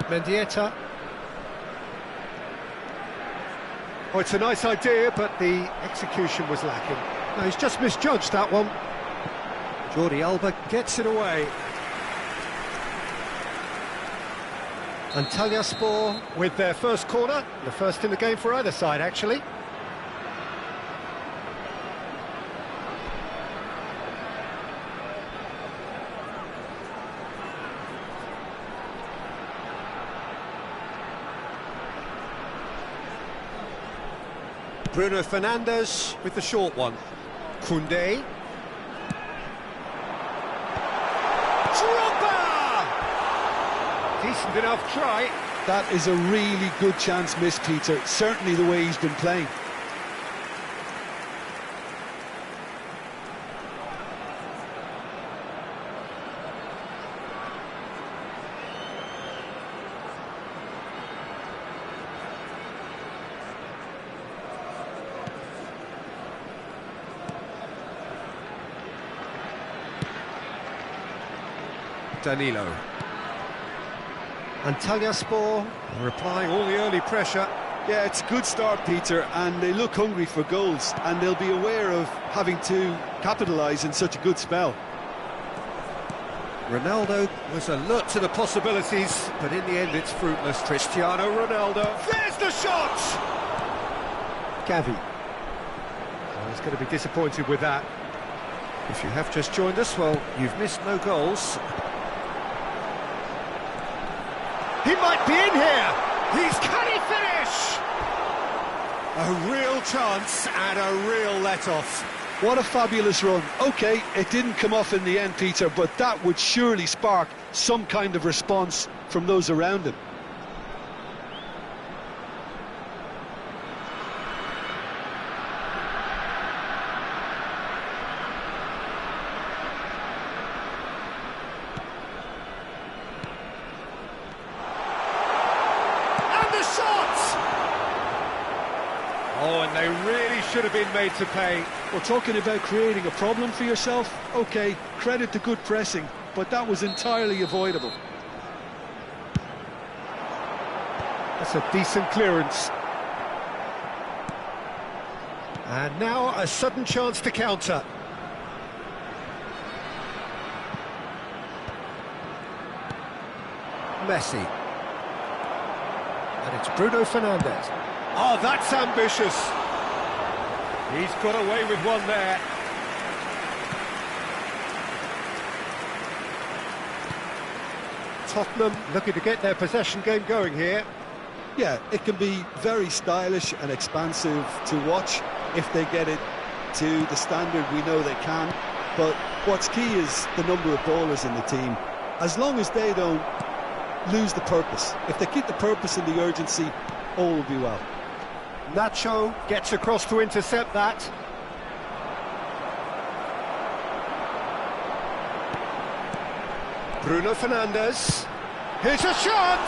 Mendieta. Oh, it's a nice idea, but the execution was lacking. No, he's just misjudged that one. Jordi Alba gets it away. Antalyaspor with their first corner, the first in the game for either side, actually. Bruno Fernandes with the short one. Koundé. Decent enough try. That is a really good chance missed, Peter. Certainly the way he's been playing. Danilo. Antalyaspor are applying all the early pressure. Yeah, it's a good start, Peter, and they look hungry for goals, and they'll be aware of having to capitalise in such a good spell. Ronaldo was alert to the possibilities, but in the end it's fruitless. Cristiano Ronaldo. There's the shot! Gavi. Oh, he's going to be disappointed with that. If you have just joined us, well, you've missed no goals. He might be in here! Can he finish? A real chance and a real let-off. What a fabulous run. OK, it didn't come off in the end, Peter, but that would surely spark some kind of response from those around him. Oh, and they really should have been made to pay. Well, talking about creating a problem for yourself, OK, credit to good pressing, but that was entirely avoidable. That's a decent clearance. And now a sudden chance to counter. Messi. And it's Bruno Fernandes. Oh, that's ambitious. He's got away with one there. Tottenham looking to get their possession game going here. Yeah, it can be very stylish and expansive to watch if they get it to the standard we know they can. But what's key is the number of ballers in the team. As long as they don't lose the purpose, if they keep the purpose and the urgency, all will be well. Nacho gets across to intercept that. Bruno Fernandes. Here's a shot!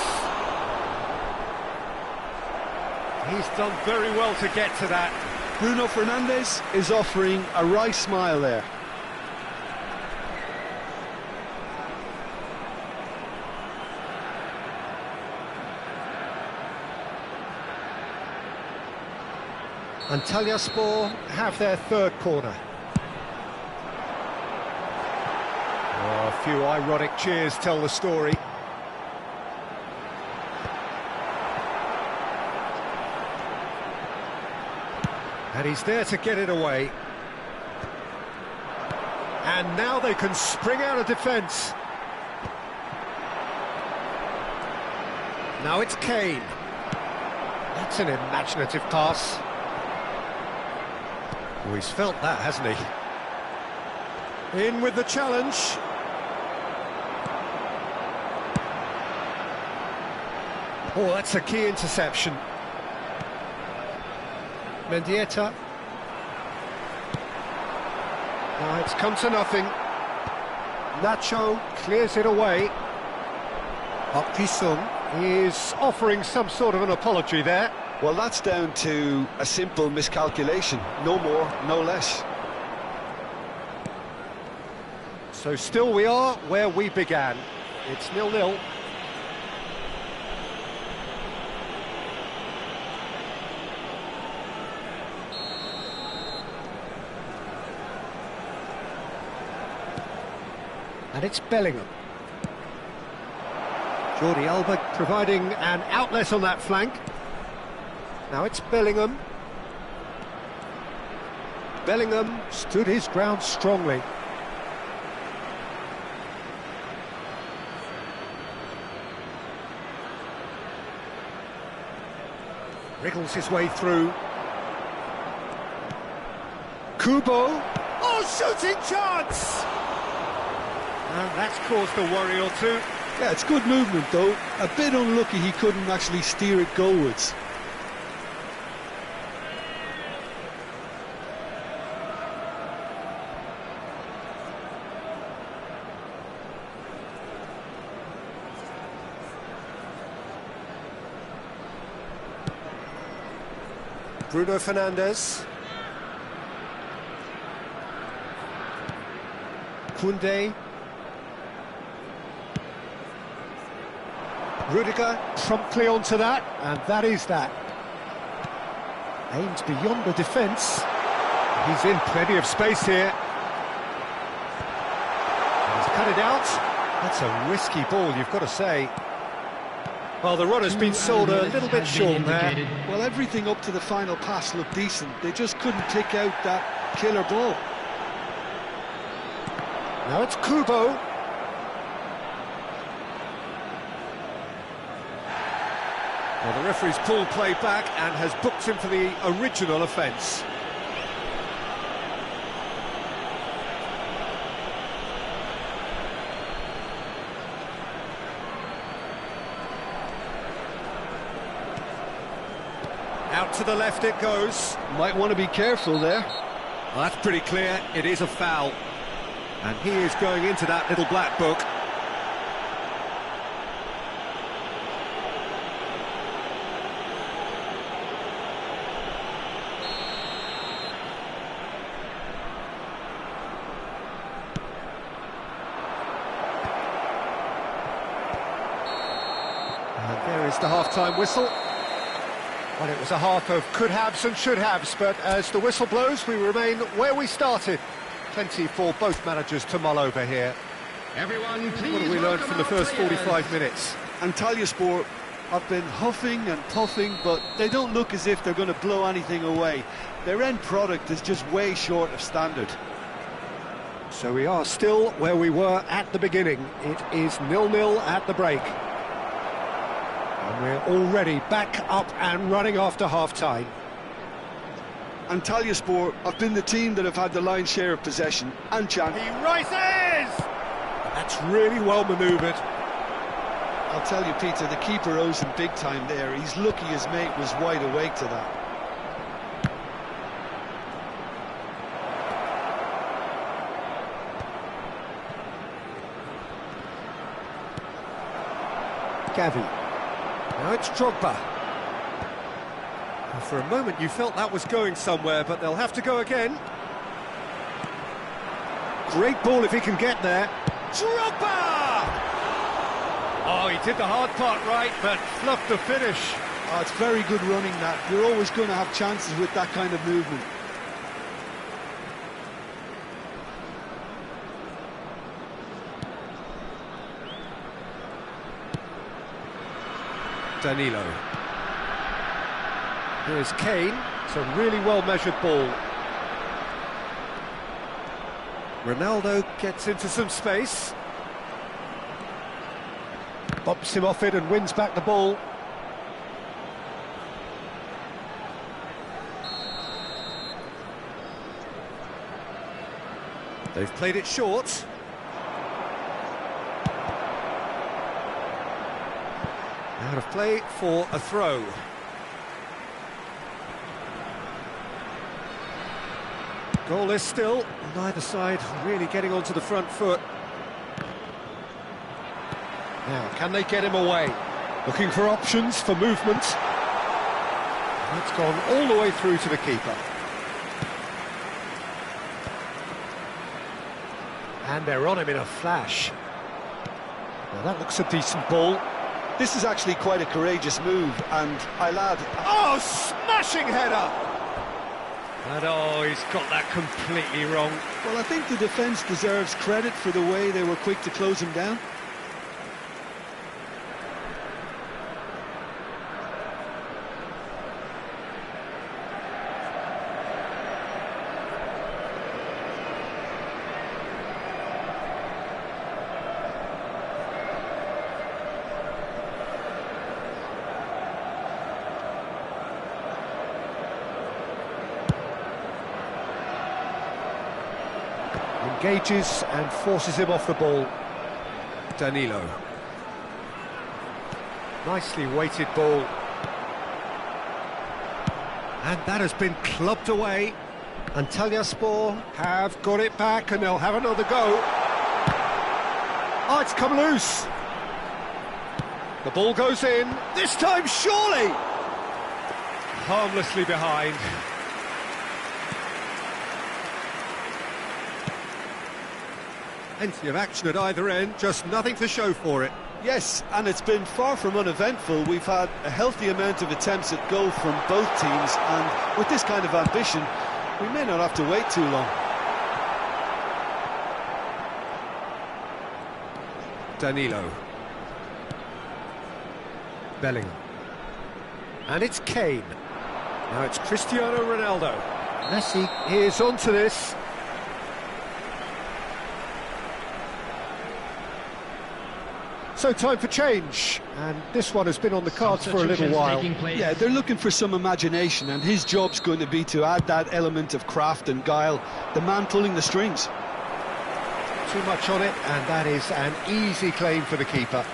He's done very well to get to that. Bruno Fernandes is offering a wry smile there. Antalyaspor have their third corner. Oh, a few ironic cheers tell the story. And he's there to get it away. And now they can spring out of defence. Now it's Kane. That's an imaginative pass. Oh, he's felt that, hasn't he? In with the challenge. Oh, that's a key interception. Mendieta. Now it's come to nothing. Nacho clears it away. Hafta is offering some sort of an apology there. Well, that's down to a simple miscalculation. No more, no less. So still we are where we began. It's 0-0. And it's Bellingham. Jordi Alba providing an outlet on that flank. Now it's Bellingham. Bellingham stood his ground strongly. Wriggles his way through. Kubo. Oh, shooting chance! And that's caused a worry or two. Yeah, it's good movement though. A bit unlucky he couldn't actually steer it goalwards. Bruno Fernandes. Koundé. Rudiger promptly onto that, and that is that. Aims beyond the defence. He's in plenty of space here. And he's cut it out. That's a risky ball, you've got to say. Well, the run has been sold a little bit short there. Well, everything up to the final pass looked decent. They just couldn't pick out that killer ball. Now it's Kubo. Well, the referee's pulled play back and has booked him for the original offence. Out to the left it goes. Might want to be careful there. Well, that's pretty clear. It is a foul. And he is going into that little black book. And there is the half-time whistle. Well, it was a half of could-haves and should-haves, but as the whistle blows, we remain where we started. Plenty for both managers to mull over here. Everyone, please. What have we learned from the first 45 minutes? Antalyaspor have been huffing and puffing, but they don't look as if they're going to blow anything away. Their end product is just way short of standard. So we are still where we were at the beginning. It is 0-0 at the break. And we're already back up and running after half-time. Antalyaspor have been the team that have had the lion's share of possession and chance. He rises! That's really well manoeuvred. I'll tell you, Peter, the keeper owes him big time there. He's lucky his mate was wide awake to that. Gavi. Now it's Drogba. For a moment you felt that was going somewhere, but they'll have to go again. Great ball if he can get there. Drogba! Oh, he did the hard part right, but fluffed the finish. Oh, it's very good running that. You're always going to have chances with that kind of movement. Danilo. Here's Kane. It's a really well-measured ball. Ronaldo gets into some space. Bops him off it and wins back the ball. They've played it short. Out of play for a throw. Goalless still, neither side really getting onto the front foot. Now, can they get him away? Looking for options for movement. It's gone all the way through to the keeper. And they're on him in a flash. Now that looks a decent ball. This is actually quite a courageous move, and I'll add... Oh, smashing header! And oh, he's got that completely wrong. Well, I think the defence deserves credit for the way they were quick to close him down. Engages and forces him off the ball. Danilo. Nicely weighted ball. And that has been clubbed away. Antalyaspor have got it back and they'll have another go. Oh, it's come loose. The ball goes in. This time, surely! Harmlessly behind. Plenty of action at either end, just nothing to show for it. Yes, and it's been far from uneventful. We've had a healthy amount of attempts at goal from both teams, and with this kind of ambition, we may not have to wait too long. Danilo. Bellingham. And it's Kane. Now it's Cristiano Ronaldo. Messi is onto this. So time for change, and this one has been on the cards for a little while. Yeah, they're looking for some imagination, and his job's going to be to add that element of craft and guile, the man pulling the strings. Too much on it, and that is an easy claim for the keeper.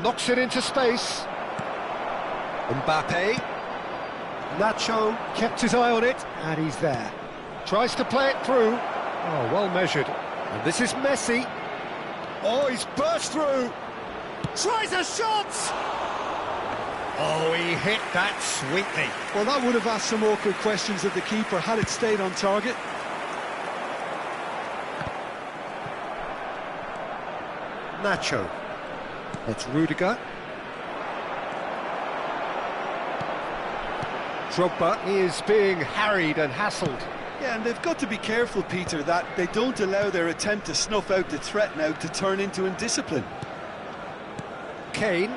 Knocks it into space. Mbappe. Nacho kept his eye on it, and he's there. Tries to play it through. Oh, well measured. And this is Messi. Oh, he's burst through. Tries a shot! Oh, he hit that sweetly. Well, that would have asked some awkward questions of the keeper had it stayed on target. Nacho. It's Rudiger. Drogba is being harried and hassled. Yeah, and they've got to be careful, Peter, that they don't allow their attempt to snuff out the threat now to turn into indiscipline. Kane.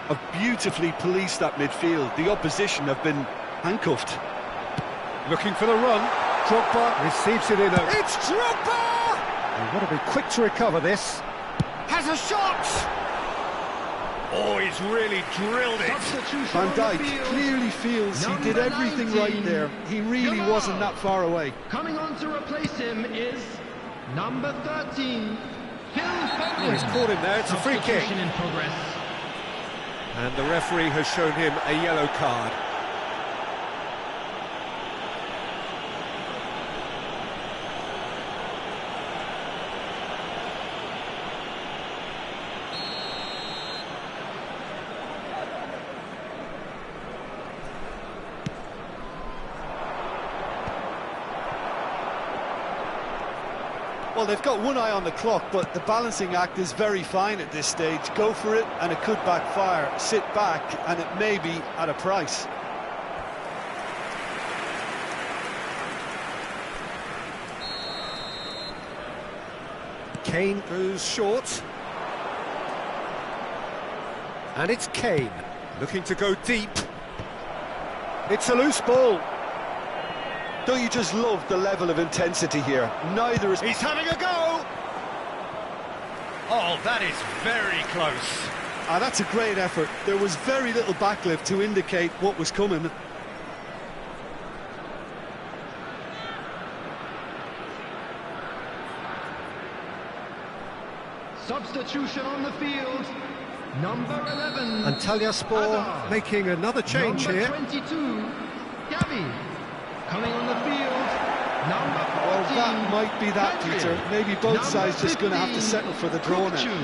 Have beautifully policed that midfield. The opposition have been handcuffed. Looking for the run. Drogba receives it in a... It's Drogba! They've got to be quick to recover this. Has a shot! Oh, he's really drilled it. Van Dijk clearly feels he did everything right there. He really wasn't that far away. Coming on to replace him is number 13, Oh, he's caught him there. It's a free kick. in progress. And the referee has shown him a yellow card. Well, they've got one eye on the clock, but the balancing act is very fine at this stage. Go for it, and it could backfire. Sit back, and it may be at a price. Kane goes short. And it's Kane, looking to go deep. It's a loose ball. Don't you just love the level of intensity here? Neither is... He's having a go! Oh, that is very close. Ah, that's a great effort. There was very little backlift to indicate what was coming. Substitution on the field, number 11. Antalyaspor making another change number here. 22, Gavi. Coming on the field, number 14. Well, that might be that, Pedri. Peter. Maybe both Number sides just going to have to 15, settle for the draw now. Kukucu.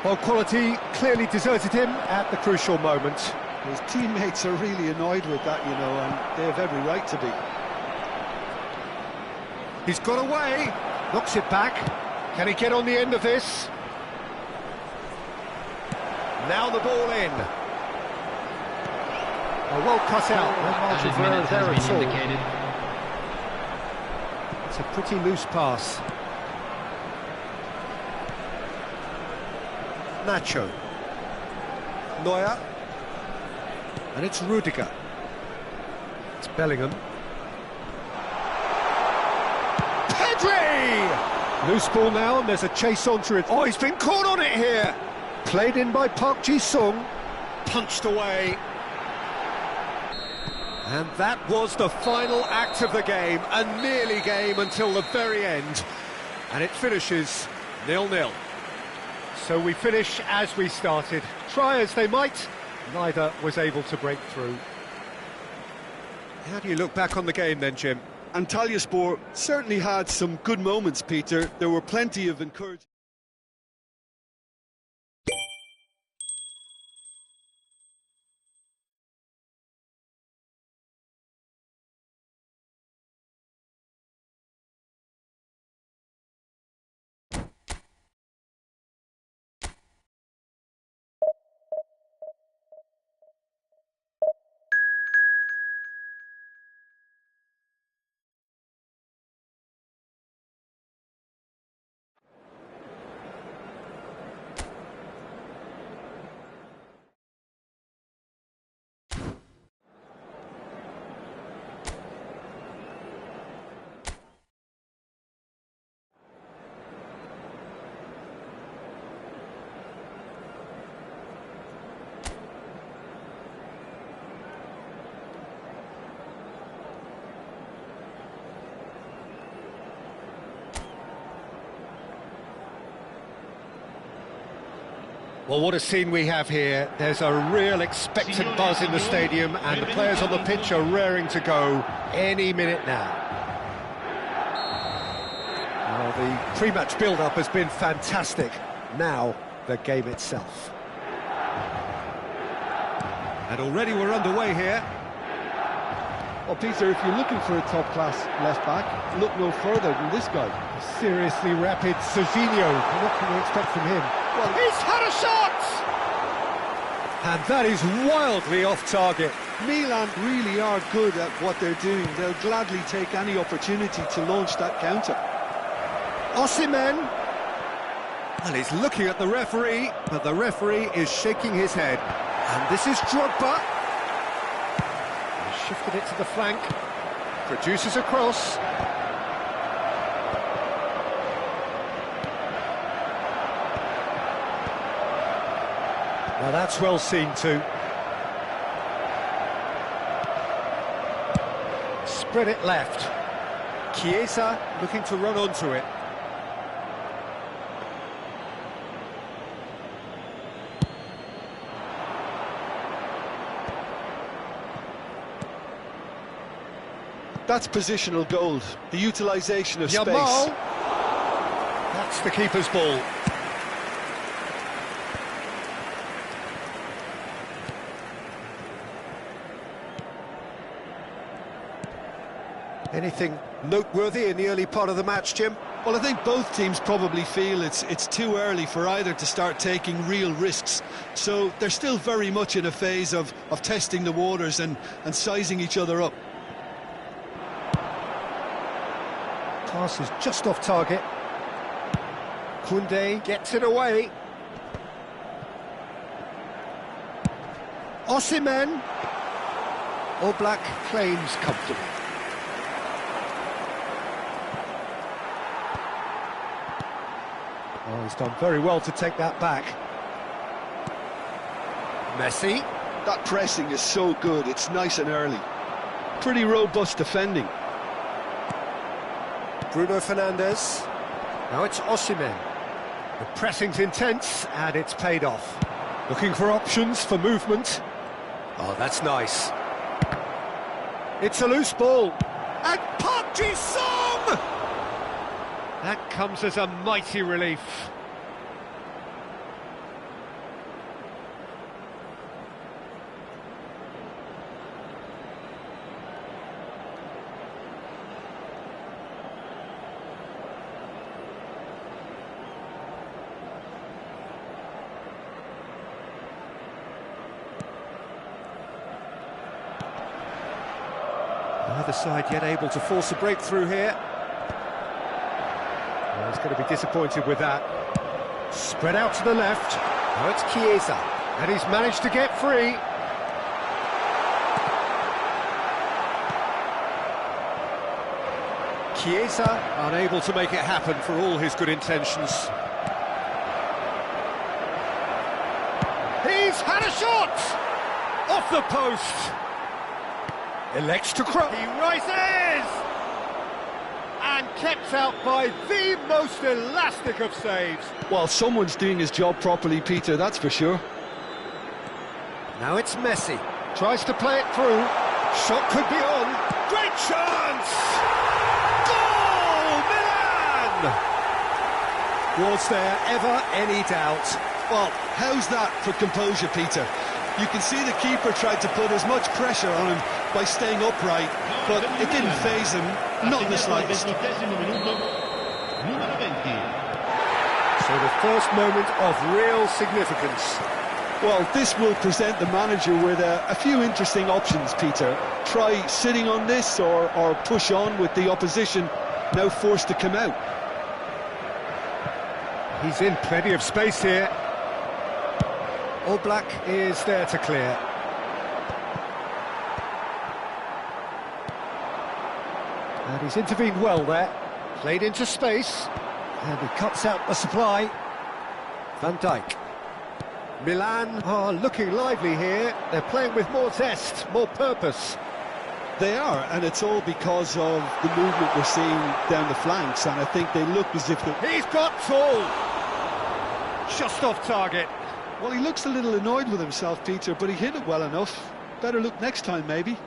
Well, quality clearly deserted him at the crucial moment. His teammates are really annoyed with that, you know, and they have every right to be. He's got away. Knocks it back. Can he get on the end of this? Now the ball in. Oh, well cut out. No margin for error there at all. Indicated. It's a pretty loose pass. Nacho. Neuer. And it's Rudiger. It's Bellingham. Pedri! Loose ball now, and there's a chase onto it. Oh, he's been caught on it here. Played in by Park Ji-sung. Punched away. And that was the final act of the game, a nearly game until the very end. And it finishes 0-0. So we finish as we started. Try as they might, neither was able to break through. How do you look back on the game then, Jim? Antalyaspor certainly had some good moments, Peter. There were plenty of encouraging. Well, what a scene we have here. There's a real expectant buzz in the stadium, and the players on the pitch are raring to go any minute now. Well, the pre-match build-up has been fantastic. Now, the game itself. And already we're underway here. Well, Peter, if you're looking for a top-class left-back, look no further than this guy. Seriously rapid Serginho. What can we expect from him? Well, he's had a shot! And that is wildly off target. Milan really are good at what they're doing. They'll gladly take any opportunity to launch that counter. Osimhen. Well, he's looking at the referee, but the referee is shaking his head. And this is Drogba. He's shifted it to the flank. Produces a cross. Now that's well seen too. Spread it left. Chiesa looking to run onto it. That's positional gold, the utilisation of Yamal. space. That's the keeper's ball. Anything noteworthy in the early part of the match, Jim? Well, I think both teams probably feel it's too early for either to start taking real risks. So they're still very much in a phase of testing the waters and sizing each other up. Pass is just off target. Koundé gets it away. Osimhen. Oblak claims comfortably. Oh, he's done very well to take that back. Messi. That pressing is so good, it's nice and early. Pretty robust defending. Bruno Fernandes. Now it's Osimhen. The pressing's intense, and it's paid off. Looking for options for movement. Oh, that's nice. It's a loose ball. And Park Ji-sung! That comes as a mighty relief. Neither side yet able to force a breakthrough here. Well, he's going to be disappointed with that. Spread out to the left. Now it's Chiesa, and he's managed to get free. Chiesa unable to make it happen for all his good intentions. He's had a shot! Off the post! Elects to cross. He rises! And kept out by the most elastic of saves. Well, someone's doing his job properly, Peter, that's for sure. Now it's Messi. Tries to play it through. Shot could be on. Great chance! Goal! Milan! Was there ever any doubt? Well, how's that for composure, Peter? You can see the keeper tried to put as much pressure on him by staying upright, but it didn't faze him, not in the slightest. So the first moment of real significance. Well, this will present the manager with a few interesting options, Peter. Try sitting on this or push on with the opposition now forced to come out. He's in plenty of space here. Oblak is there to clear. And he's intervened well there. Played into space. And he cuts out the supply. Van Dijk. Milan are looking lively here. They're playing with more zest, more purpose. They are, and it's all because of the movement we're seeing down the flanks, and I think they look as if they're... He's got tall! Just off target. Well, he looks a little annoyed with himself, Peter, but he hit it well enough. Better look next time, maybe.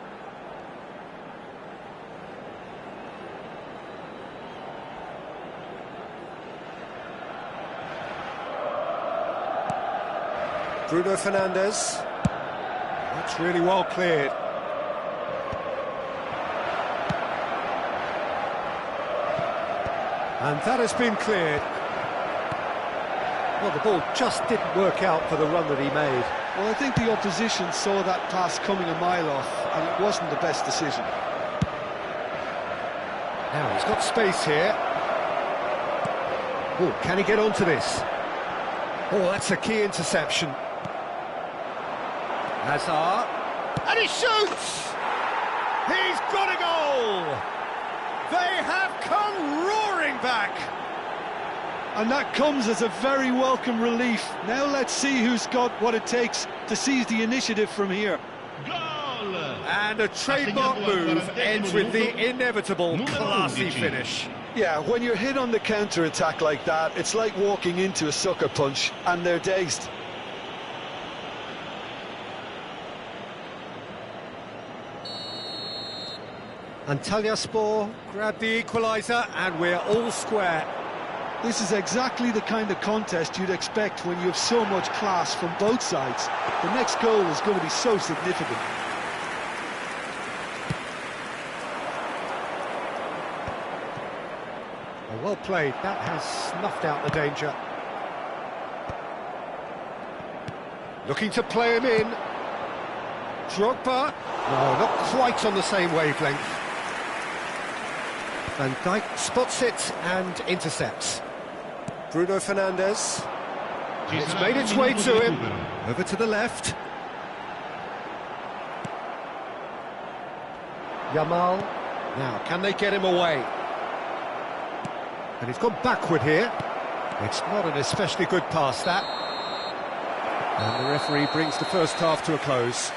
Bruno Fernandes. That's really well cleared. And that has been cleared. Well, the ball just didn't work out for the run that he made. Well, I think the opposition saw that pass coming a mile off, and it wasn't the best decision. Now, he's got space here. Oh, can he get onto this? Oh, that's a key interception. Hazard. And he shoots! He's got a goal! They have come roaring back! And that comes as a very welcome relief. Now let's see who's got what it takes to seize the initiative from here. Goal! And a trademark move ends with the inevitable classy finish. Yeah, when you're hit on the counter-attack like that, it's like walking into a sucker punch, and they're dazed. Antalyaspor grabbed the equaliser, and we're all square. This is exactly the kind of contest you'd expect when you have so much class from both sides. The next goal is going to be so significant. Well played, that has snuffed out the danger. Looking to play him in. Drogba. No, not quite on the same wavelength. Van Dijk spots it and intercepts. Bruno Fernandes. It's made its way to him. Over to the left. Yamal. Now, can they get him away? And he's gone backward here. It's not an especially good pass, that. And the referee brings the first half to a close.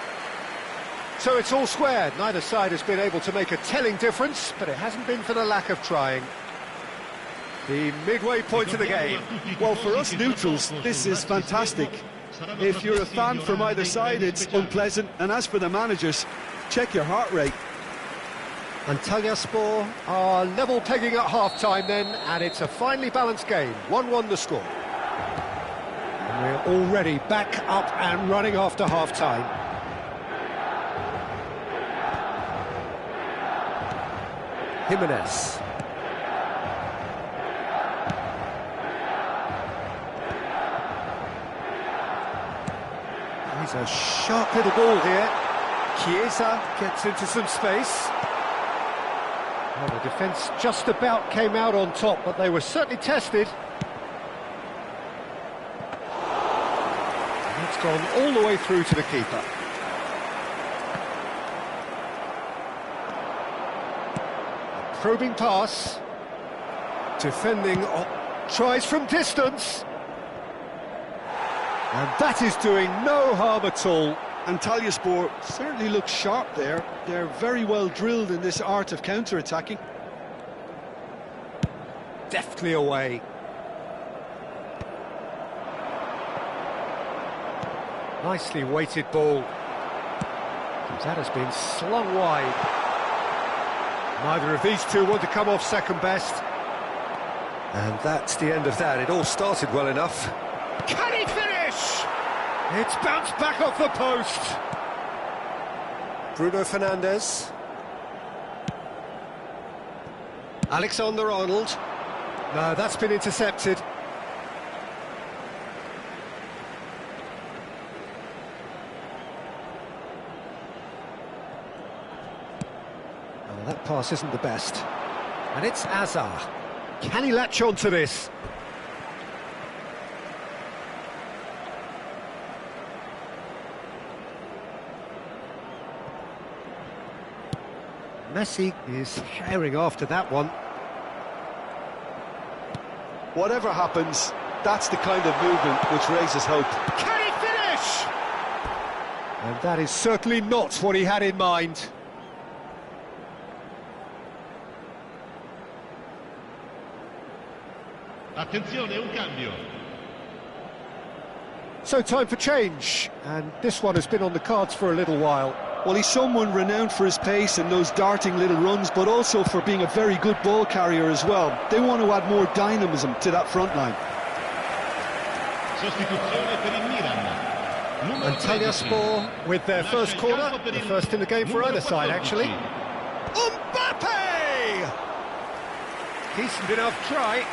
So it's all square. Neither side has been able to make a telling difference, but it hasn't been for the lack of trying. The midway point of the game. Well, for us neutrals, this is fantastic. If you're a fan from either side, it's unpleasant. And as for the managers, check your heart rate. Antalyaspor are level pegging at half-time then, and it's a finely balanced game. 1-1 the score. And we're already back up and running after half-time. Jimenez. He's a sharp little ball here. Chiesa gets into some space. Well, the defence just about came out on top, but they were certainly tested. And it's gone all the way through to the keeper. A probing pass. Defending, tries from distance. And that is doing no harm at all. Antalyaspor certainly looks sharp there. They're very well drilled in this art of counter-attacking. Deftly away. Nicely weighted ball. That has been slung wide. Neither of these two want to come off second best. And that's the end of that. It all started well enough. Can he finish? It's bounced back off the post. Bruno Fernandes. Alexander-Arnold. No, that's been intercepted. Oh, that pass isn't the best. And it's Azar. Can he latch on to this? Messi is herring after that one. Whatever happens, that's the kind of movement which raises hope. Can he finish? And that is certainly not what he had in mind. Attenzione, un cambio. So time for change, and this one has been on the cards for a little while. Well, he's someone renowned for his pace and those darting little runs, but also for being a very good ball carrier as well. They want to add more dynamism to that front line. Sostituzione per il Milan. Antalyaspor with their first corner, the first in the game for either side, actually. Mbappe! Decent enough try.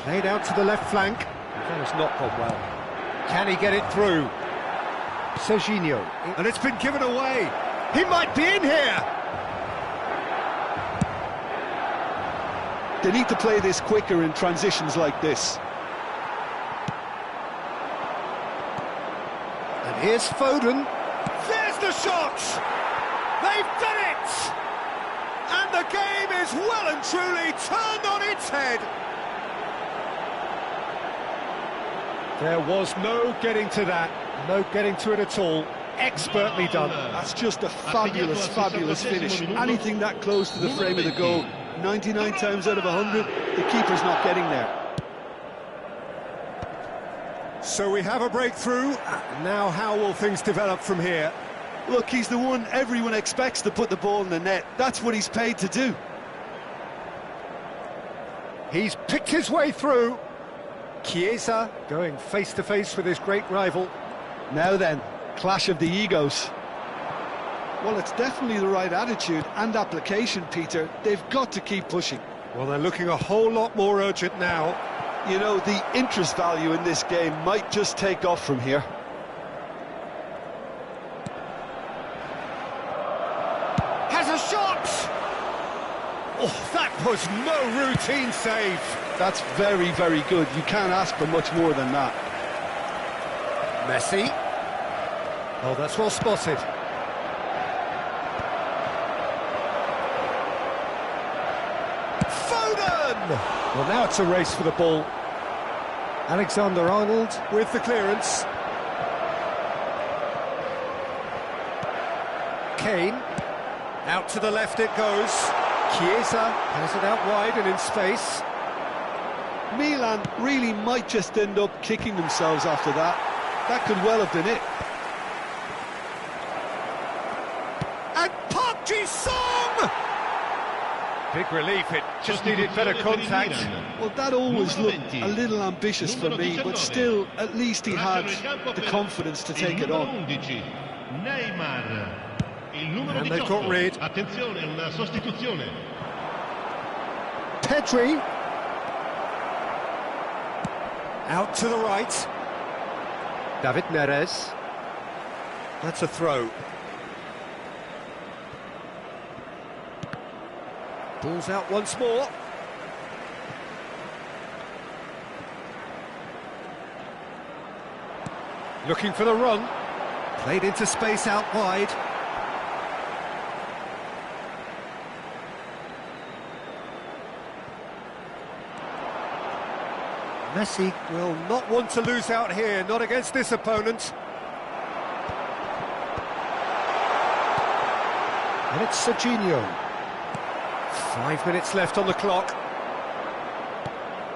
Played out to the left flank. That has not gone well. Can he get it through? Serginho. And it's been given away. He might be in here. They need to play this quicker in transitions like this. And here's Foden. There's the shot! They've done it! And the game is well and truly turned on its head. There was no getting to that, no getting to it at all. Expertly done. That's just a fabulous, fabulous finish. Anything that close to the frame of the goal, 99 times out of 100, the keeper's not getting there. So we have a breakthrough. Now how will things develop from here? Look, he's the one everyone expects to put the ball in the net. That's what he's paid to do. He's picked his way through. Chiesa going face-to-face with his great rival. Now then, clash of the egos. Well, it's definitely the right attitude and application, Peter. They've got to keep pushing. Well, they're looking a whole lot more urgent now. You know, the interest value in this game might just take off from here. Has a shot! Oh, that was no routine save. That's very, very good. You can't ask for much more than that. Messi. Oh, that's well spotted. Foden! Well, now it's a race for the ball. Alexander-Arnold with the clearance. Kane. Out to the left it goes. Chiesa has it out wide and in space. Milan really might just end up kicking themselves after that. That could well have been it. And Park Ji-sung! Big relief, it just needed better contact. Well, that always looked a little ambitious for me, but still, at least he had the confidence to take it on. And they've got rid. Attenzione, una sostituzione. Pedri. Out to the right. David Neres. That's a throw. Ball's out once more. Looking for the run. Played into space out wide. Messi will not want to lose out here, not against this opponent. And it's Serginho. 5 minutes left on the clock.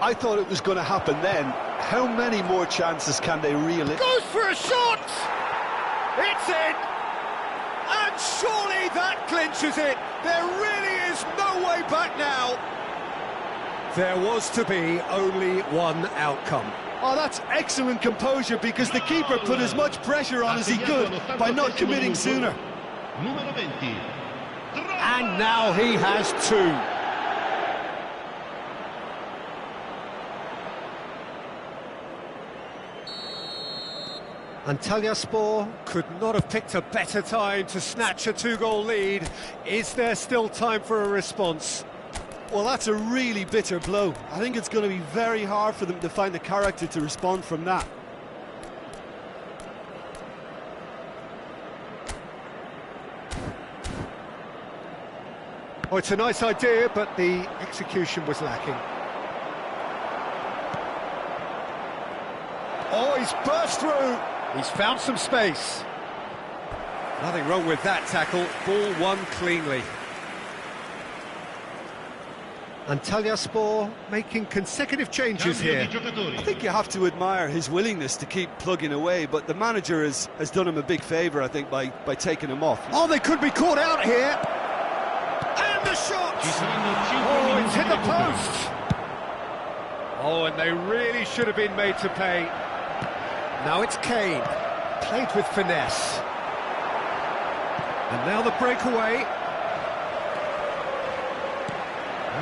I thought it was going to happen then. How many more chances can they reel it? Goes for a shot! It's in! And surely that clinches it! There really is no way back now! There was to be only one outcome. Oh, that's excellent composure, because the keeper put as much pressure on as he could by not committing sooner. And now he has two. Antalyaspor could not have picked a better time to snatch a two-goal lead. Is there still time for a response? Well, that's a really bitter blow. I think it's going to be very hard for them to find the character to respond from that. Oh, it's a nice idea, but the execution was lacking. Oh, he's burst through. He's found some space. Nothing wrong with that tackle. Ball won cleanly. Antalyaspor making consecutive changes here. I think you have to admire his willingness to keep plugging away, but the manager has done him a big favour, I think, by taking him off. Oh, they could be caught out here. And the shot! Oh, it's hit the post. Oh, and they really should have been made to pay. Now it's Kane. Played with finesse. And now the breakaway.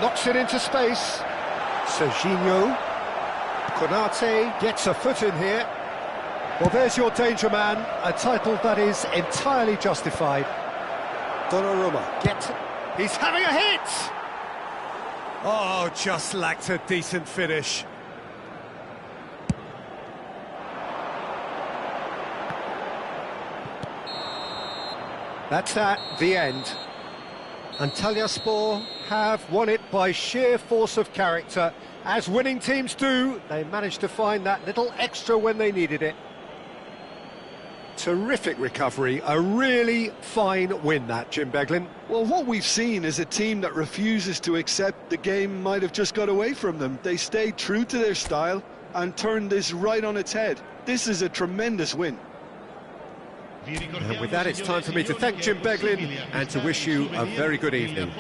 Knocks it into space. Serginho. Konate gets a foot in here. Well, there's your danger man, a title that is entirely justified. Donnarumma gets it. He's having a hit! Oh, just lacked a decent finish. That's the end. Antalyaspor have won it by sheer force of character. As winning teams do, they managed to find that little extra when they needed it. Terrific recovery, a really fine win that, Jim Beglin. Well, what we've seen is a team that refuses to accept the game might have just got away from them. They stayed true to their style and turned this right on its head. This is a tremendous win. And with that, it's time for me to thank Jim Beglin and to wish you a very good evening.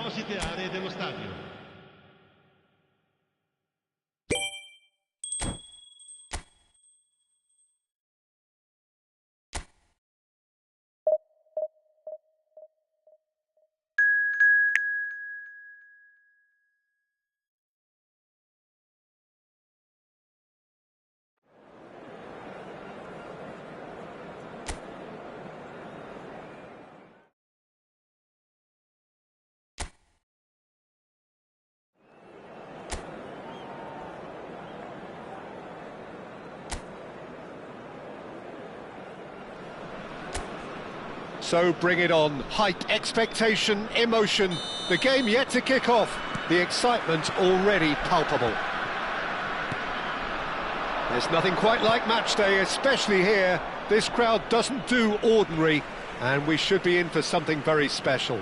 So bring it on. Hype, expectation, emotion. The game yet to kick off. The excitement already palpable. There's nothing quite like match day, especially here. This crowd doesn't do ordinary, and we should be in for something very special.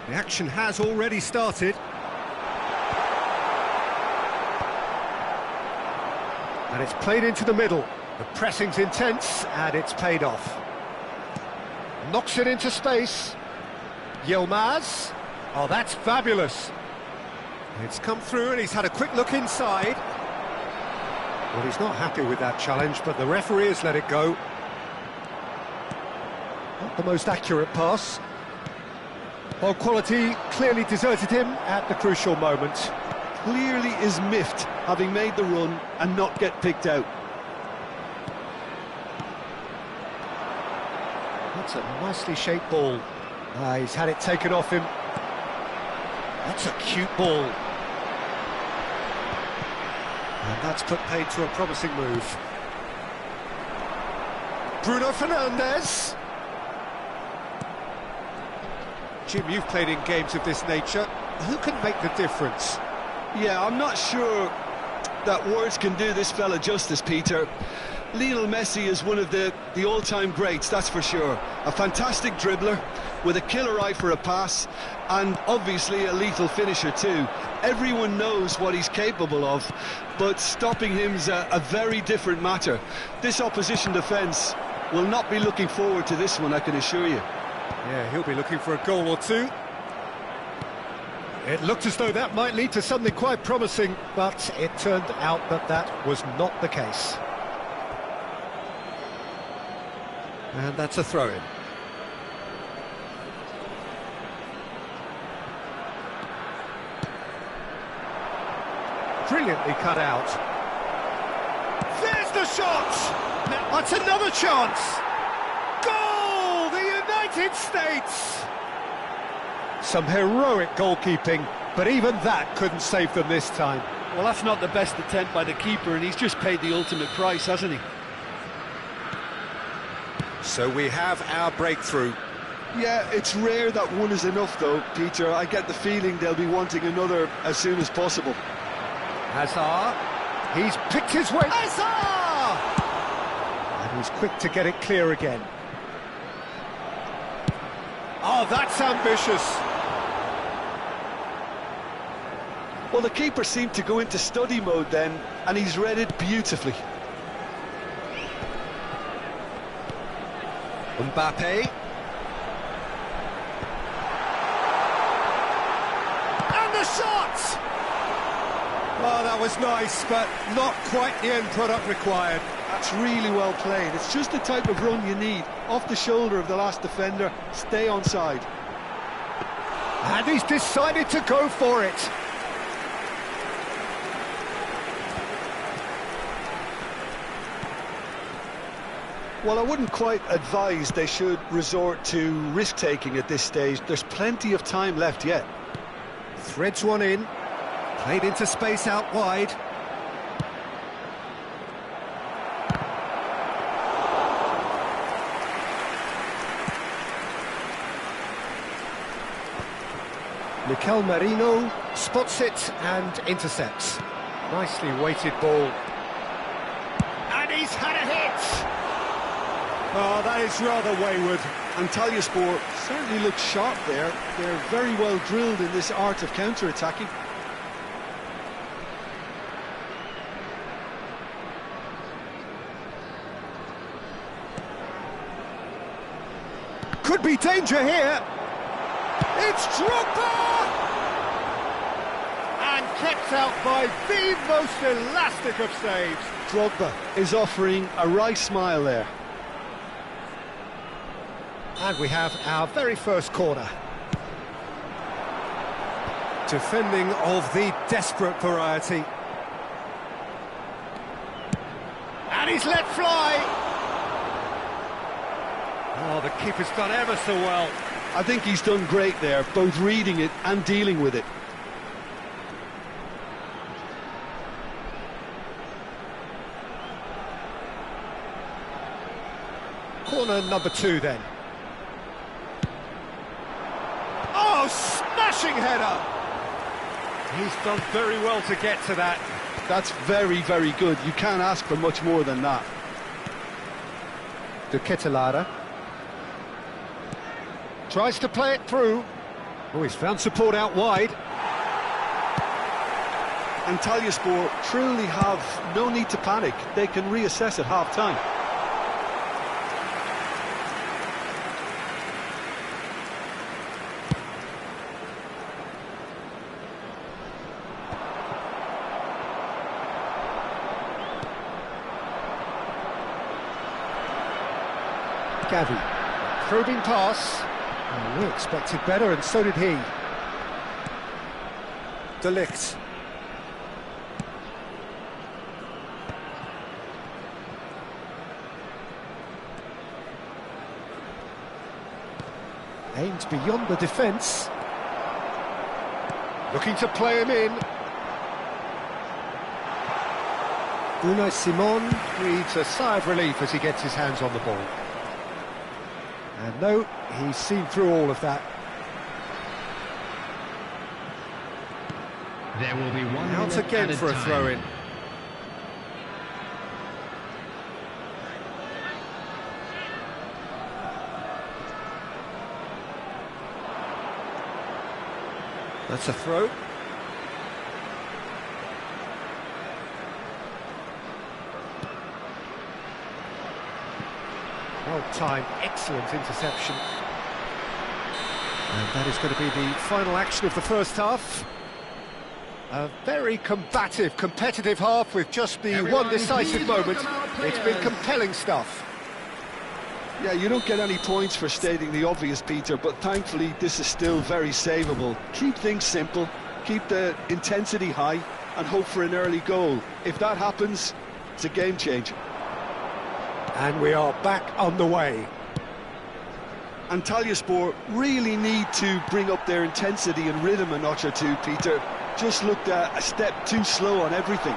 The action has already started. And it's played into the middle. The pressing's intense, and it's paid off. Knocks it into space. Yilmaz. Oh, that's fabulous. It's come through, and he's had a quick look inside. Well, he's not happy with that challenge, but the referee has let it go. Not the most accurate pass. Ball quality clearly deserted him at the crucial moment. Clearly is miffed, having made the run and not get picked out. It's a nicely shaped ball. He's had it taken off him. That's a cute ball. And that's put paid to a promising move. Bruno Fernandes. Jim, you've played in games of this nature. Who can make the difference? Yeah, I'm not sure that words can do this fella justice, Peter. Lionel Messi is one of the all-time greats, that's for sure. A fantastic dribbler with a killer eye for a pass, and obviously a lethal finisher too. Everyone knows what he's capable of, but stopping him's a very different matter. This opposition defence will not be looking forward to this one, I can assure you. Yeah, he'll be looking for a goal or two. It looked as though that might lead to something quite promising, but it turned out that that was not the case. And that's a throw-in. Brilliantly cut out. There's the shot! Now, that's another chance! Goal! The United States! Some heroic goalkeeping, but even that couldn't save them this time. Well, that's not the best attempt by the keeper, and he's just paid the ultimate price, hasn't he? So we have our breakthrough. Yeah, it's rare that one is enough, though, Peter. I get the feeling they'll be wanting another as soon as possible. Hazard, he's picked his way. Hazard! And he's quick to get it clear again. Oh, that's ambitious. Well, the keeper seemed to go into study mode then, and he's read it beautifully. Mbappe. And the shot! Oh, that was nice, but not quite the end product required. That's really well played. It's just the type of run you need. Off the shoulder of the last defender, stay onside. And he's decided to go for it. Well, I wouldn't quite advise they should resort to risk-taking at this stage. There's plenty of time left yet. Threads one in, played into space out wide. Mikel Merino spots it and intercepts. Nicely weighted ball. And he's had a hit! Oh, that is rather wayward. Antalyaspor certainly looks sharp there. They're very well drilled in this art of counter-attacking. Could be danger here. It's Drogba! And kept out by the most elastic of saves. Drogba is offering a wry smile there. And we have our very first corner. Defending of the desperate variety. And he's let fly! Oh, the keeper's done ever so well. I think he's done great there, both reading it and dealing with it. Corner number 2 then. Oh, smashing header! He's done very well to get to that. That's very, very good. You can't ask for much more than that. De Ketelaere. Tries to play it through. Oh, he's found support out wide. Antalyaspor truly have no need to panic. They can reassess at half-time. Gavi, probing pass. Oh, we expected better, and so did he. De Ligt. Aimed beyond the defence. Looking to play him in. Unai Simon breathes a sigh of relief as he gets his hands on the ball. And no, he's seen through all of that. There will be one Out minute again at for a time. throw-in. That's a throw. Well-timed, excellent interception. And that is going to be the final action of the first half. A very combative, competitive half with just the Everyone, one decisive please moment. welcome our It's been players. compelling stuff. Yeah, you don't get any points for stating the obvious, Peter, but thankfully this is still very savable. Keep things simple, keep the intensity high, and hope for an early goal. If that happens, it's a game changer. And we are back on the way. Antalyaspor really need to bring up their intensity and rhythm a notch or two, Peter. Just looked a step too slow on everything.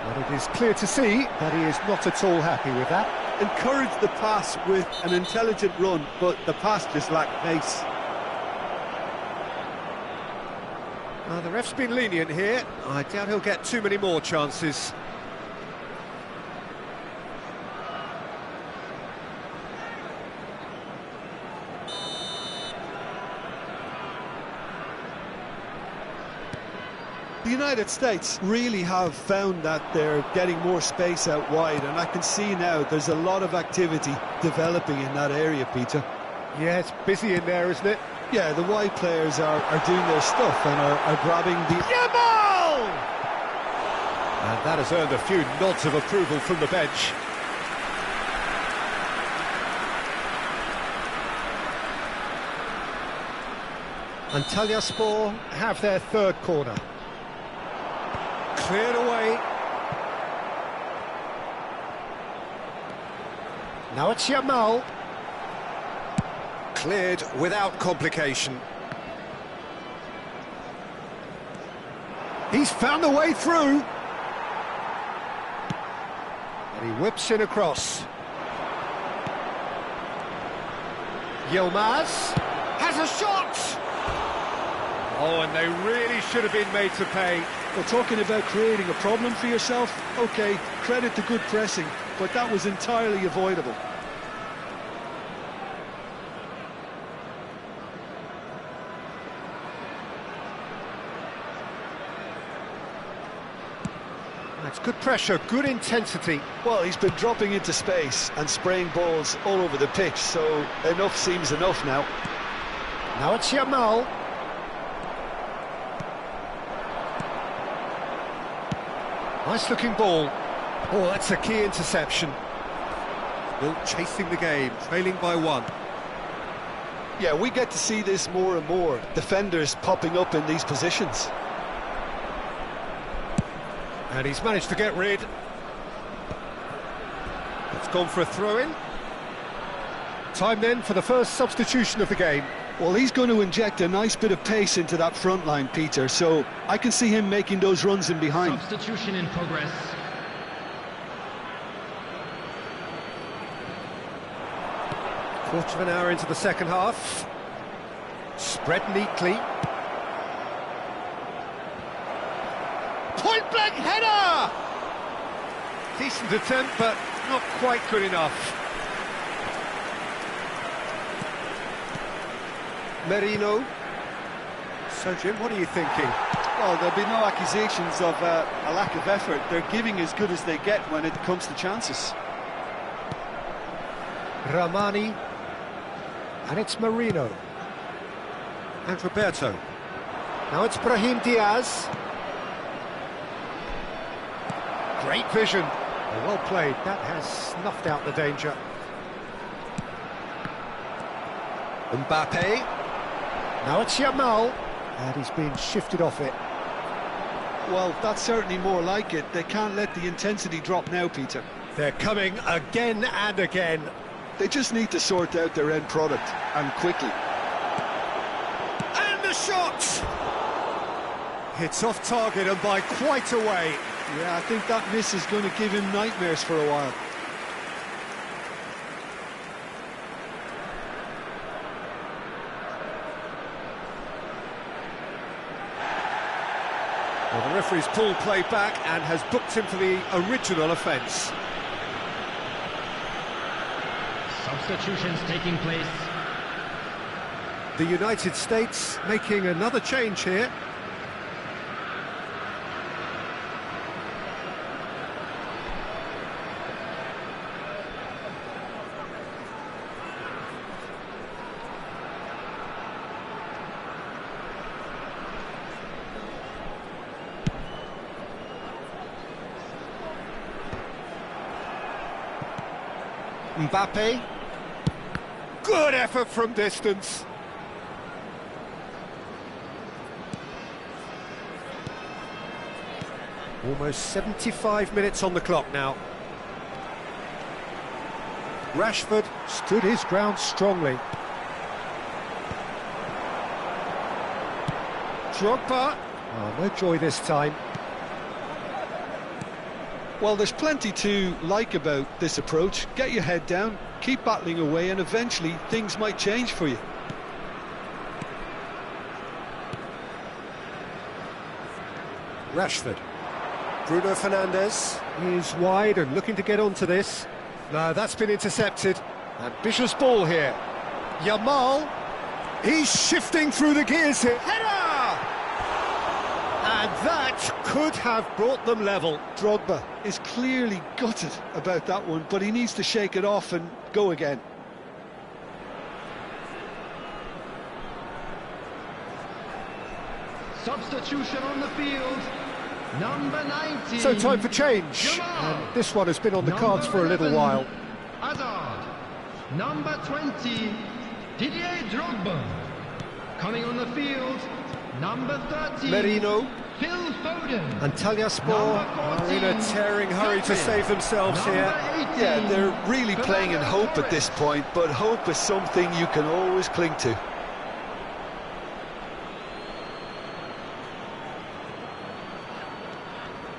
But it is clear to see that he is not at all happy with that. Encourage the pass with an intelligent run, but the pass just lacked pace. The ref's been lenient here. I doubt he'll get too many more chances. The United States really have found that they're getting more space out wide, and I can see now there's a lot of activity developing in that area, Peter. Yeah, it's busy in there, isn't it? Yeah, the wide players are doing their stuff and are grabbing the... Yamal! And that has earned a few nods of approval from the bench. Antalyaspor have their third corner. Cleared away. Now it's Yamal. Cleared without complication. He's found the way through. And he whips in across. Yilmaz has a shot! Oh, and they really should have been made to pay. Well, talking about creating a problem for yourself, OK, credit to good pressing, but that was entirely avoidable. That's good pressure, good intensity. Well, he's been dropping into space and spraying balls all over the pitch, so enough seems enough now. Now it's Yamal. Nice looking ball. Oh, that's a key interception. Still chasing the game, trailing by one. Yeah, we get to see this more and more. Defenders popping up in these positions. And he's managed to get rid. It's gone for a throw-in. Time then for the first substitution of the game. Well, he's going to inject a nice bit of pace into that front line, Peter, so I can see him making those runs in behind. Substitution in progress. Quarter of an hour into the second half. Spread neatly. Point-blank header! Decent attempt, but not quite good enough. Merino. So, Jim, what are you thinking? Well, there'll be no accusations of a lack of effort. They're giving as good as they get when it comes to chances. Ramani. And it's Merino. And Roberto. Now it's Brahim Diaz. Great vision. Well played. That has snuffed out the danger. Mbappe. Now it's Yamal. And he's been shifted off it. Well, that's certainly more like it. They can't let the intensity drop now, Peter. They're coming again and again. They just need to sort out their end product, and quickly. And the shot! Hits off target and by quite a way. Yeah, I think that miss is going to give him nightmares for a while. Well, the referee's pulled play back and has booked him for the original offence. Substitutions taking place. The United States making another change here. Mbappe. Good effort from distance. Almost 75 minutes on the clock now. Rashford stood his ground strongly. Drogba. Oh, no joy this time. Well, there's plenty to like about this approach. Get your head down, keep battling away, and eventually things might change for you. Rashford. Bruno Fernandes is wide and looking to get onto this. No, that's been intercepted. Ambitious ball here. Yamal. He's shifting through the gears here. Header! And that could have brought them level. Drogba is clearly gutted about that one, but he needs to shake it off and go again. Substitution on the field. Number 19. So time for change. And this one has been on the cards for a little while. Hazard. Number 20. Didier Drogba. Coming on the field. Number 30. Merino. Phil Foden. Antalyaspor are in a tearing hurry to save themselves here. Yeah, they're really playing in hope at this point, but hope is something you can always cling to.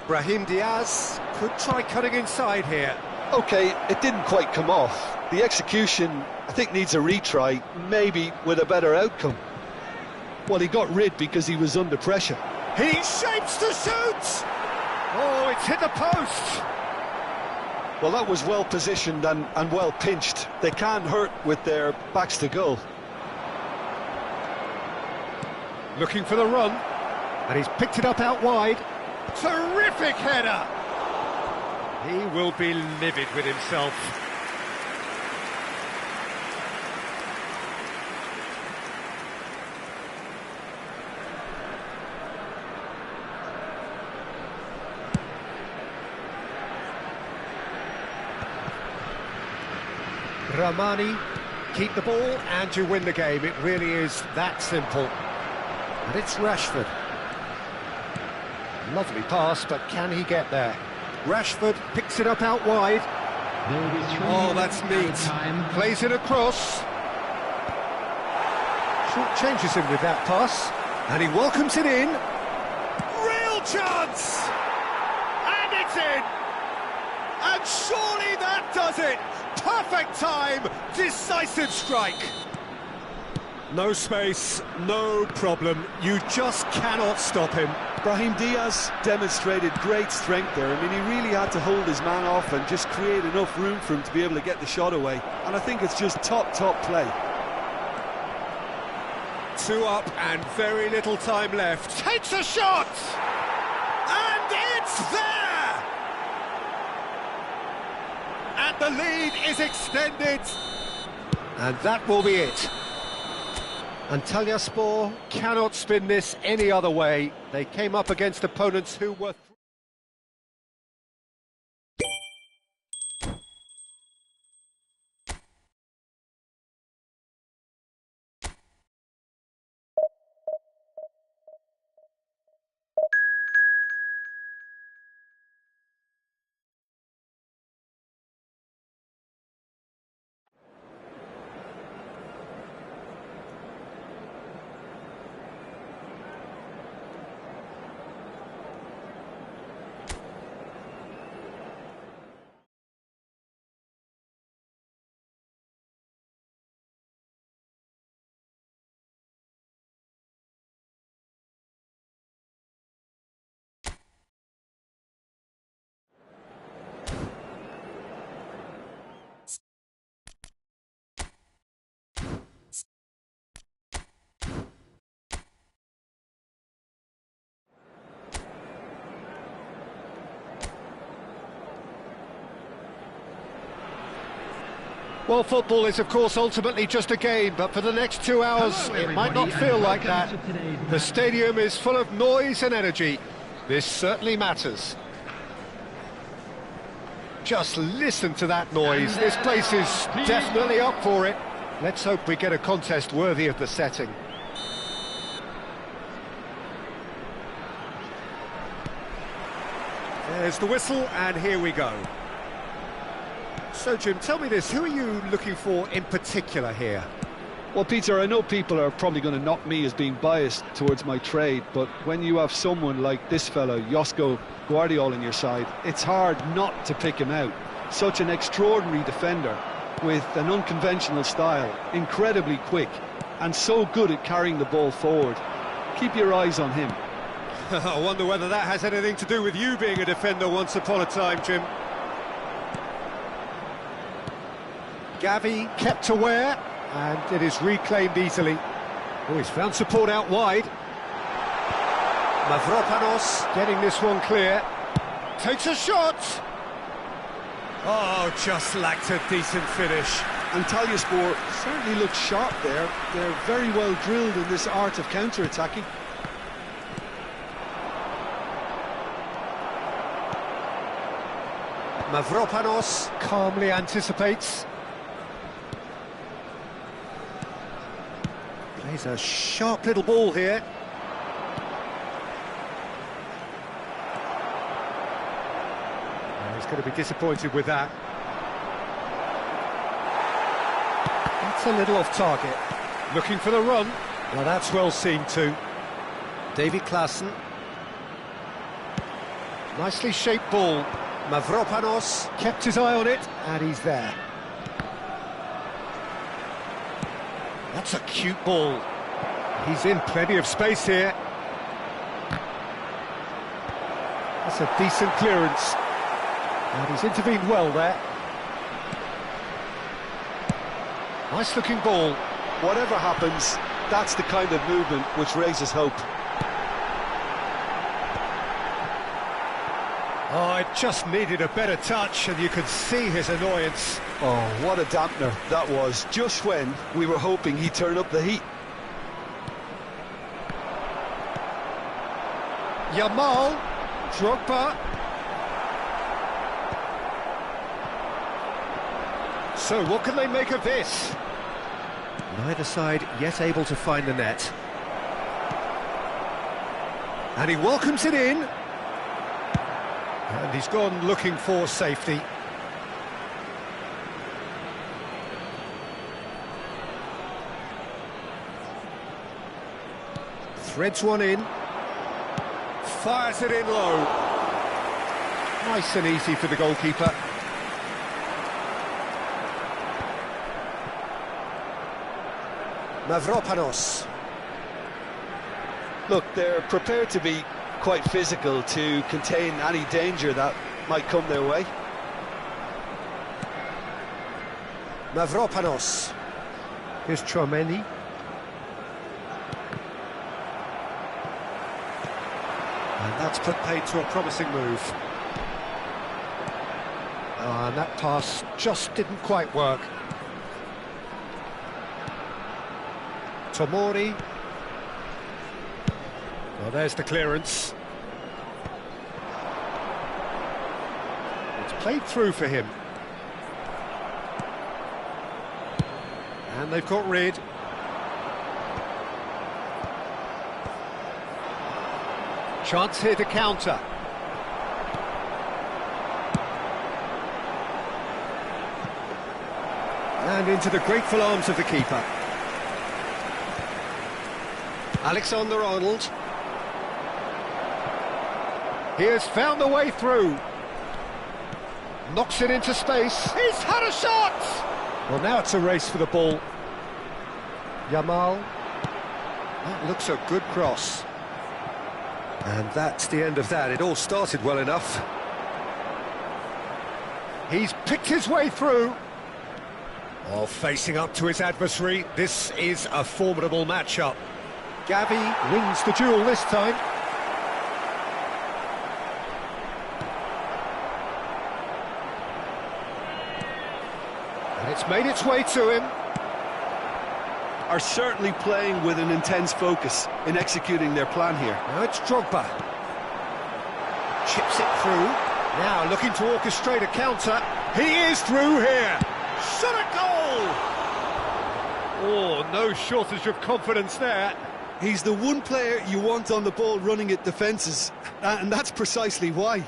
Brahim Diaz could try cutting inside here. Okay, it didn't quite come off. The execution, I think, needs a retry, maybe with a better outcome. Well, he got rid because he was under pressure. He shapes to shoot! Oh, it's hit the post! Well, that was well positioned and well pinched. They can't hurt with their backs to goal. Looking for the run, and he's picked it up out wide. Terrific header! He will be livid with himself. Ramani, keep the ball and you win the game. It really is that simple. And it's Rashford. Lovely pass, but can he get there? Rashford picks it up out wide. Oh, that's neat. Plays it across. Short changes him with that pass. And he welcomes it in. Real chance! And it's in! And surely that does it! Perfect time, decisive strike. No space, no problem. You just cannot stop him. Brahim Diaz demonstrated great strength there. I mean, he really had to hold his man off and just create enough room for him to be able to get the shot away. And I think it's just top play. 2 up and very little time left. Takes a shot! And it's there! And the lead is extended. And that will be it. Antalyaspor cannot spin this any other way. They came up against opponents who were... Well, football is, of course, ultimately just a game, but for the next 2 hours, Hello, it might not everybody, feel and like that. welcome to today's The match. stadium is full of noise and energy. This certainly matters. Just listen to that noise. This place is definitely up for it. Let's hope we get a contest worthy of the setting. There's the whistle, and here we go. So, Jim, tell me this, who are you looking for in particular here? Well, Peter, I know people are probably going to knock me as being biased towards my trade, but when you have someone like this fella, Josko Guardiola, on your side, it's hard not to pick him out. Such an extraordinary defender with an unconventional style, incredibly quick, and so good at carrying the ball forward. Keep your eyes on him. I wonder whether that has anything to do with you being a defender once upon a time, Jim. Gavi kept aware, and it is reclaimed easily. Oh, he's found support out wide. Mavropanos getting this one clear. Takes a shot! Oh, just lacked a decent finish. Antalyaspor certainly looks sharp there. They're very well drilled in this art of counter-attacking. Mavropanos calmly anticipates. Plays a sharp little ball here. He's going to be disappointed with that. That's a little off target. Looking for the run. Well, that's well seen too. David Klaassen. Nicely shaped ball. Mavropanos kept his eye on it, and he's there. That's a cute ball. He's in plenty of space here. That's a decent clearance. And he's intervened well there. Nice looking ball. Whatever happens, that's the kind of movement which raises hope. Oh, it just needed a better touch, and you could see his annoyance. Oh, what a dampener that was, just when we were hoping he'd turn up the heat. Yamal, Drogba. So what can they make of this? Neither side yet able to find the net. And he welcomes it in. And he's gone looking for safety. Threads one in. Fires it in low. Nice and easy for the goalkeeper. Mavropanos. Look, they're prepared to be quite physical to contain any danger that might come their way. Mavropanos. Here's Chouameni. And that's put paid to a promising move. Oh, and that pass just didn't quite work. Tomori. Well, there's the clearance. It's played through for him. And they've got rid. Chance here to counter. And into the grateful arms of the keeper. Alexander-Arnold. He has found the way through. Knocks it into space. He's had a shot! Well, now it's a race for the ball. Yamal. That looks a good cross. And that's the end of that. It all started well enough. He's picked his way through. Oh, facing up to his adversary. This is a formidable matchup. Gavi wins the duel this time. And It's made its way to him. Are certainly playing with an intense focus in executing their plan here. Now it's Drogba. Chips it through. Now looking to orchestrate a counter. He is through here. Shot a goal! Oh, no shortage of confidence there. He's the one player you want on the ball running at defences, and that's precisely why.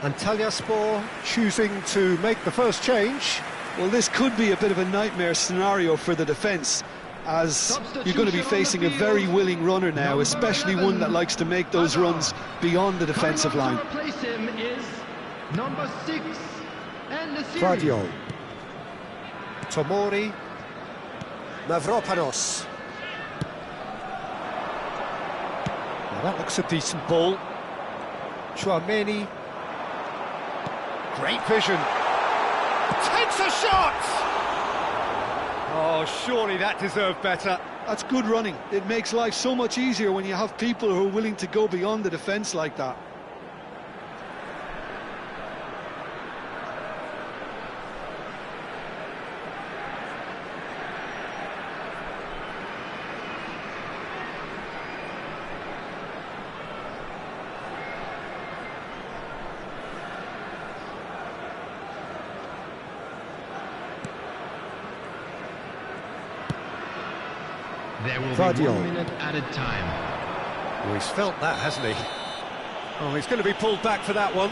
Antalyaspor choosing to make the first change. Well, this could be a bit of a nightmare scenario for the defence, as you're going to be facing a very willing runner now, especially one that likes to make those runs beyond the defensive line. Replace him is number 6 and the series. Vardio. Tomori. Mavropanos. Well, that looks a decent ball. Chouameni. Great vision. Takes a shot! Oh, surely that deserved better. That's good running. It makes life so much easier when you have people who are willing to go beyond the defence like that. There will Vardio. be 1 minute added time. Oh, he's felt that, hasn't he? Oh, he's going to be pulled back for that one.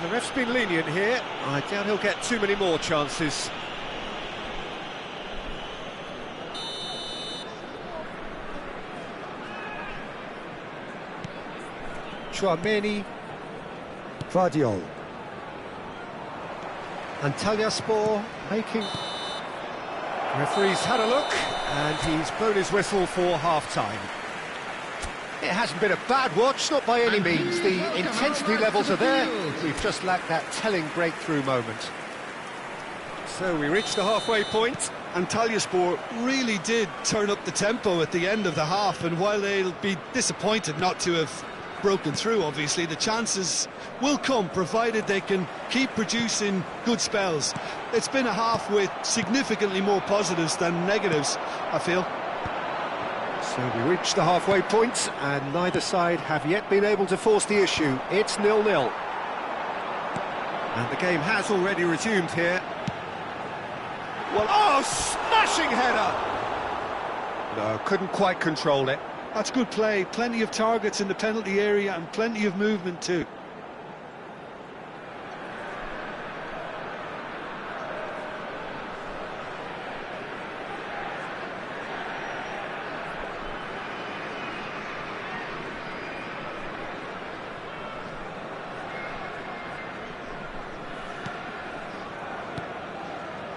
The ref's been lenient here. I doubt he'll get too many more chances. Chouameni. Vardio. Antalyaspor making... Referee's had a look, and he's blown his whistle for half-time. It hasn't been a bad watch, not by any means. The intensity levels are there. We've just lacked that telling breakthrough moment. So we reached the halfway point. Antalyaspor really did turn up the tempo at the end of the half, and while they'll be disappointed not to have broken through, obviously, the chances will come, provided they can keep producing good spells. It's been a half with significantly more positives than negatives, I feel. So we reached the halfway point, and neither side have yet been able to force the issue. It's 0-0. And the game has already resumed here. Well, oh, smashing header! No, couldn't quite control it. That's good play, plenty of targets in the penalty area and plenty of movement too.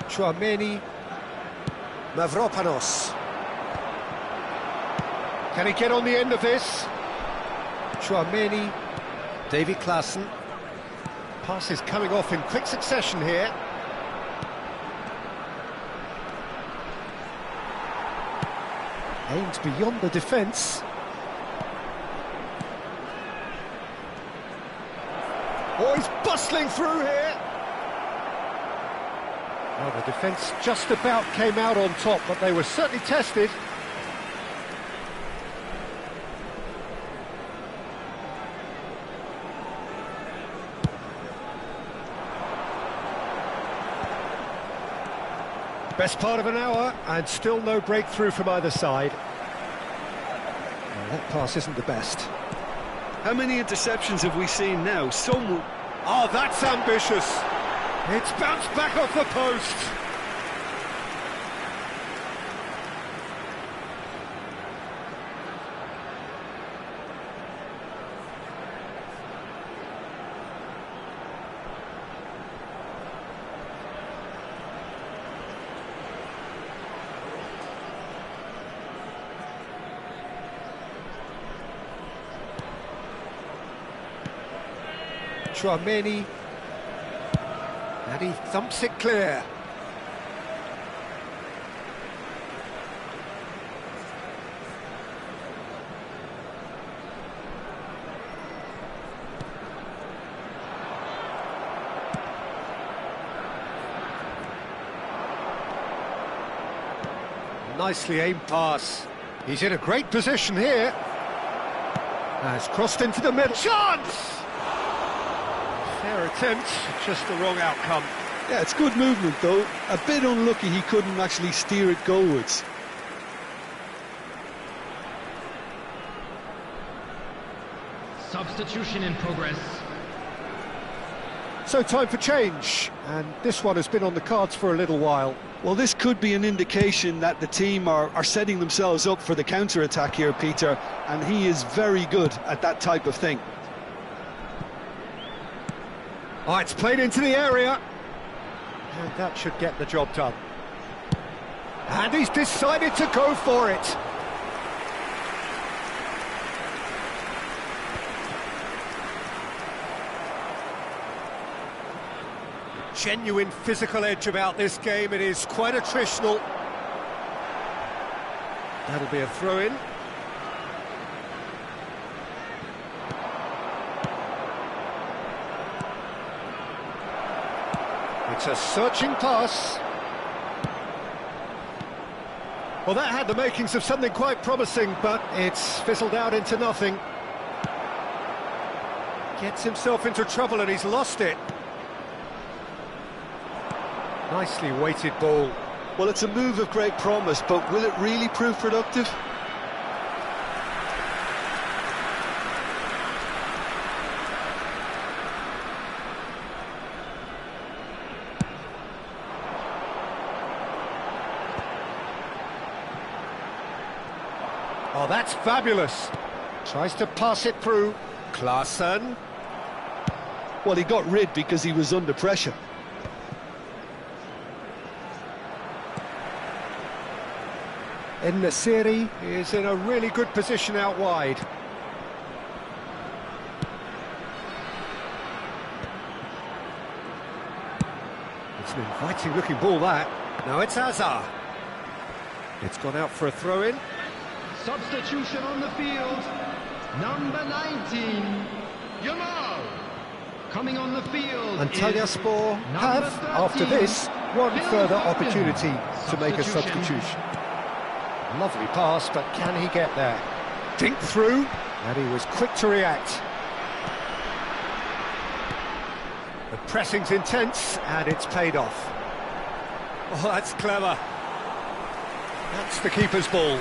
Chouameni. Mavropanos. Can he get on the end of this? Chouameni. Davy Klaassen. Passes coming off in quick succession here. Aimed beyond the defence. Oh, he's bustling through here. Well, the defence just about came out on top, but they were certainly tested. Best part of an hour, and still no breakthrough from either side. Well, that pass isn't the best. How many interceptions have we seen now? Some... Oh, that's ambitious. It's bounced back off the post. Chouameni. And he thumps it clear. Nicely aimed pass. He's in a great position here. Has crossed into the middle. Chance! Fair attempt, just the wrong outcome. Yeah, it's good movement though. A bit unlucky he couldn't actually steer it goalwards. Substitution in progress. So time for change, and this one has been on the cards for a little while. Well, this could be an indication that the team are setting themselves up for the counter-attack here, Peter, and he is very good at that type of thing. Oh, it's played into the area, and that should get the job done. And he's decided to go for it. Genuine physical edge about this game. It is quite attritional. That'll be a throw-in. It's a searching pass. Well, that had the makings of something quite promising, but it's fizzled out into nothing. Gets himself into trouble and he's lost it. Nicely weighted ball. Well, it's a move of great promise, but will it really prove productive? Oh, that's fabulous. Tries to pass it through. Klaassen. Well, he got rid because he was under pressure. En-Nesyri is in a really good position out wide. It's an inviting looking ball, that. Now it's Hazard. It's gone out for a throw-in. Substitution on the field. Number 19, Yamal. Coming on the field. Antalyaspor have, after this, one further opportunity to make a substitution. Lovely pass, but can he get there? Dink through, and he was quick to react. The pressing's intense, and it's paid off. Oh, that's clever. That's the keeper's ball.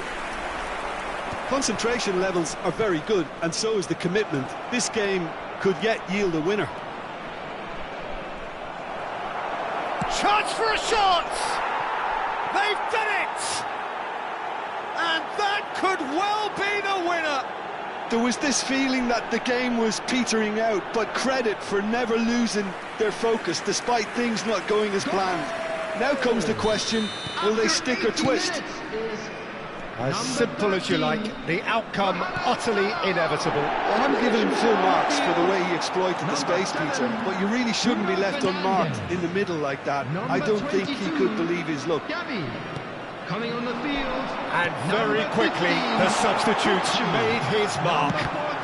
Concentration levels are very good, and so is the commitment. This game could yet yield a winner. Chance for a shot! They've done it! And that could well be the winner! There was this feeling that the game was petering out, but credit for never losing their focus despite things not going as planned. Now comes the question, will they stick or twist? As simple as you like, the outcome utterly inevitable. Well, I'm giving him full marks for the way he exploited the space, Peter, but you really shouldn't be left unmarked in the middle like that. I don't think he could believe his luck. Coming on the field. And very quickly, the substitute made his mark.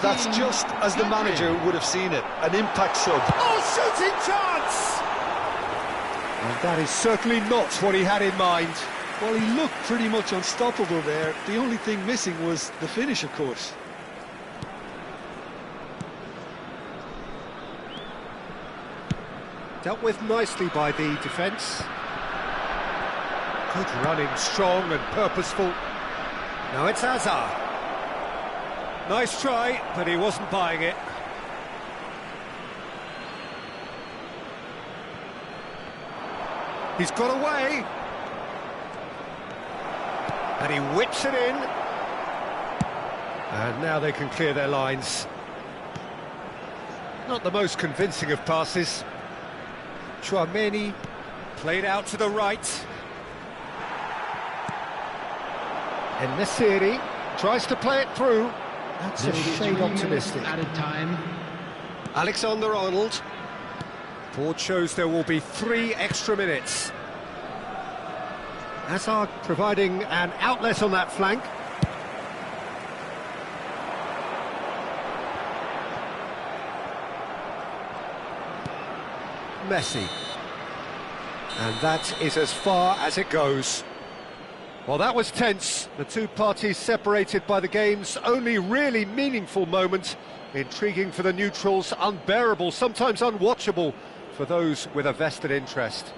That's just as the manager would have seen it, an impact sub. Oh, shooting chance! And that is certainly not what he had in mind. Well, he looked pretty much unstoppable there. The only thing missing was the finish, of course. Dealt with nicely by the defence. Good running, strong and purposeful. Now it's Hazard. Nice try, but he wasn't buying it. He's got away. And he whips it in. And now they can clear their lines. Not the most convincing of passes. Chouameni played out to the right. En-Nesyri tries to play it through. That's a shade optimistic. Added time. Alexander-Arnold. Board shows there will be 3 extra minutes. Hazard providing an outlet on that flank. Messi. And that is as far as it goes. Well, that was tense. The two parties separated by the game's only really meaningful moment. Intriguing for the neutrals, unbearable, sometimes unwatchable for those with a vested interest.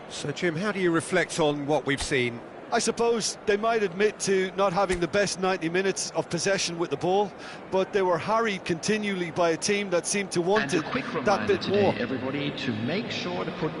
So, Jim, how do you reflect on what we've seen? I suppose they might admit to not having the best 90 minutes of possession with the ball, but they were harried continually by a team that seemed to want it that bit more. Everybody, to make sure to put in